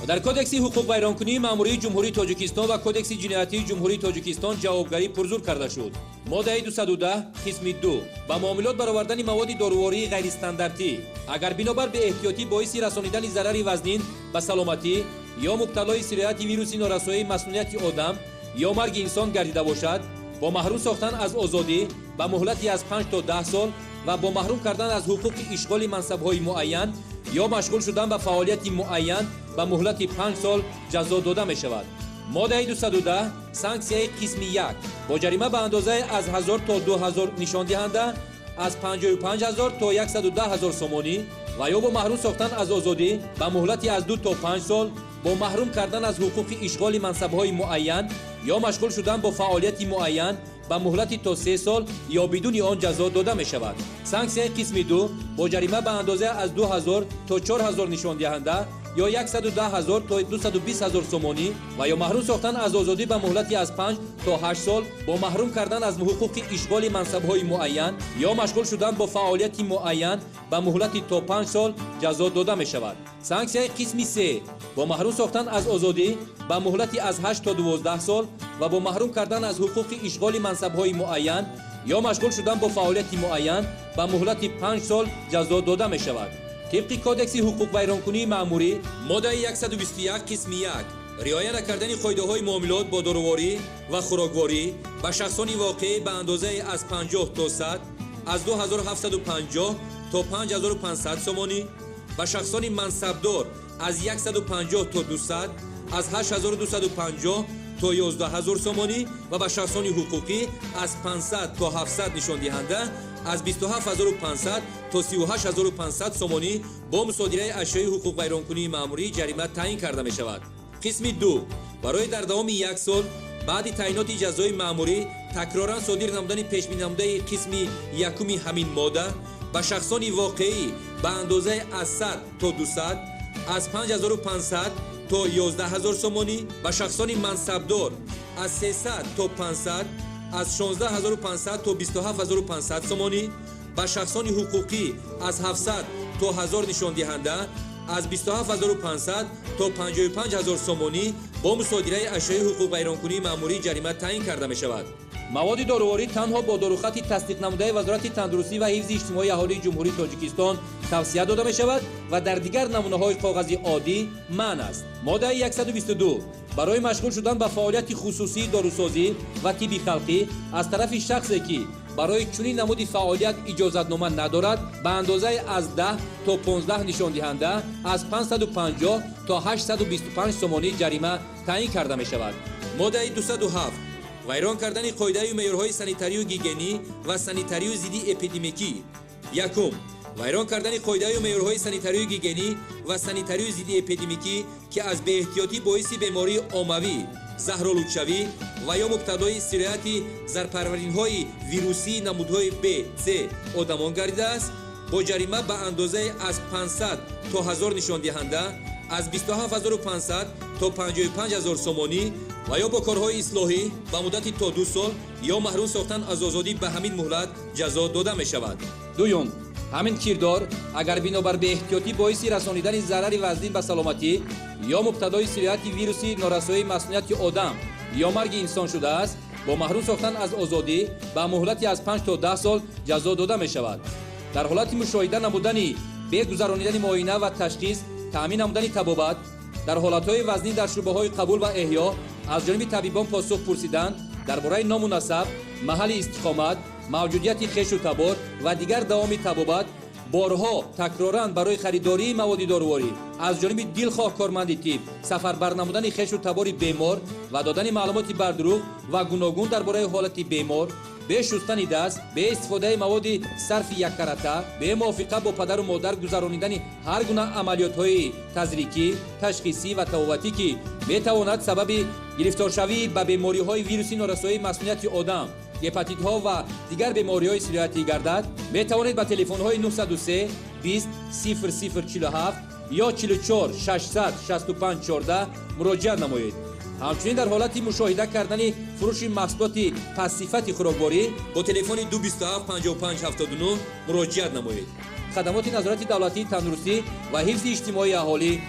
дар кодекси ҳуқуқвайронкунии маъмурии ҷумҳурии Тоҷикистон ва кодекси ҷиноятии ҷумҳурии Тоҷикистон ҷавобгарӣ пурзур карда шуд. моддаи 210 қисми 2 ба муомилот баровардани маводи дорувории ғайристандартӣ агар бинобар беэҳтиётӣ боиси расонидани зарари вазнин ба саломатӣ ё мубталои сирояти вируси норасоии маснунияти одам ё марги инсон гардида бошад, бо маҳрум сохтан аз озодӣ ба муҳлати аз 5 то 10 сол ва бо маҳрум кардан аз ҳуқуқи ишғоли мансабҳои муайян ё машғул шудан ба фаъолияти муайян ба муҳлати 5 сол ҷазо дода мешавад. моддаи 210 санксияи қисми 1 бо ҷарима ба андозаи аз 1000 то 2000 нишондиҳанда, аз 55000 то 110000 сомонӣ ва ё бо маҳрум сохтан аз озодӣ ба муҳлати аз 2 то 5 сол бо маҳрум кардан аз ҳуқуқи ишғоли мансабҳои муайян ё машғул шудан бо фаъолияти муайян ба муҳлати то 3 сол ё бидуни он ҷазо дода мешавад. санксияи қисми 2 бо ҷарима ба андозаи аз 2000 то 4000 нишондиҳанда ё 110000 то 220000 сомонӣ ва ё маҳрум сохтан аз озодӣ ба муҳлати аз 5 то 8 сол бо маҳрум кардан аз ҳуқуқи ишғоли мансабҳои муайян ё машғул шудан бо фаъолияти муайян ба муҳлати то 5 сол ҷазо дода мешавад. санксияи қисми 3 бо маҳрум сохтан аз озодӣ ба муҳлати аз 8 то 12 сол ва бо маҳрум кардан аз ҳуқуқи ишғоли мансабҳои муайян ё машғул шудан бо фаъолияти муайян ба муҳлати 5 сол ҷазо дода мешавад. طبق کودکسی حقوق ویرانکنی مأموری ماده 121 قسم 1 رعایت نکردن قاعده‌های معاملات با داروواری و خوراکواری به شخصان واقعی به اندازه از 50 تا 100 از 2750 تا 5500 سومانی، به شخصان منصبدار از 150 تا 200 از 8250 تا 11000 سومانی و به شخصان حقوقی از 500 تا 700 نشان دهنده از 27500 تا 38500 سومانی با مصادره اشیاء حقوق ویرانکنی مأموری جریمه تعیین کرده می شود. قسم 2 برای در دوام 1 سال بعد تعیینات جزای مأموری تکرارا صادر نمودن پیش‌بینی نموده قسم یکم همین ماده به شخصان واقعی به اندازه از 100 تا 200 از 5500 تا 11000 سومانی، به شخصان منصبدار از 300 تا 500 از 16500 تا 27500 سومانی، به شخصان حقوقی از 700 تا 1000 نشان دهنده از 27500 تا 55000 سومانی با مصادره اشیاء حقوق ویرانکنی مأموری جریمه تعیین کرده می شود. مواد داروواری تنها با داروخط تصدیق نموده وزارت تندرستی و حفظ اجتماعی اهالی جمهوری تاجیکستان توصیه داده می شود و در دیگر نمونه های کاغذی عادی منع است. ماده 122 برای مشغول شدن به فعالیت خصوصی داروسازی و طب خلقی از طرف شخصی که برای چنین نمودی فعالیت اجازتنامه ندارد به اندازه از 10 تا 15 نشان دهنده از 550 تا 825 سومانی جریمه تعیین کرده می شود. ماده 207 ویران کردن قاعده و معیارهای سانیتاری و گیگینی و سانیتاری و ضد اپیدمیکی. یکم ویران کردن قاعده و معیارهای سانیتاری و گیگینی و سانیتاری و ضد اپیدمیکی که از بی‌احتیاطی باعث بیماری عاموی، زهرآلودشوی و یا مبتلای سرایت زرپرورین‌های ویروسی نمودهای B، C آدمان گردیده است، با جریمه به اندازه از 500 تا 1000 نشان دهنده از 27500 تا 55000 سومانی و یا با کارهای اصلاحی به مدت تا 2 سال یا محروم ساختن از آزادی به همین مهلت جزا داده می شود. دوم همین کردار اگر بنابر به احتیاطی باعث رسانیدن ضرر وزنی به سلامتی یا مبتلای سرایت ویروسی نارسایی مسمومیت آدم یا مرگ انسان شده است، با محروم ساختن از آزادی به مهلتی از 5 تا 10 سال جزا داده می شود. در حالت مشاهده نمودن به گذرانیدن معاینه و تشخیص، تامین نمودن طبابت، در حالت‌های وزنی در شعبه‌های قبول و احیا از جانب طبیبان پاسخ پرسیدن درباره نام و نسب، محل استقامت، موجودیت خویش و تبار و دیگر دوام طبابت بارها تکرارا برای خریداری مواد داروواری از جانب دلخواه کارمند طب سفربر نمودن خویش و تبار بیمار و دادن معلومات بر دروغ و گوناگون درباره حالت بیمار، به شستن دست، به استفاده مواد صرف یک کرته، به موافقت با پدر و مادر گذرانیدن هر گونه عملیات‌های تزریقی، تشخیصی و طبابتی که می‌تواند سبب گرفتارشوی به بیماری‌های ویروسی نارسایی مسمومیت آدم، هپاتیت ها و دیگر بیماری‌های سرایتی گردد، می‌توانید با تلفن‌های 903 20 0047 یا 44 665 14 مراجعه نمایید. همچنین در حالت مشاهده کردن فروش محصولات پس‌صفت خوراکواری با تلفن 227 55 79 مراجعه نمایید. خدمات نظارت دولتی تندرستی و حفظ اجتماعی اهالی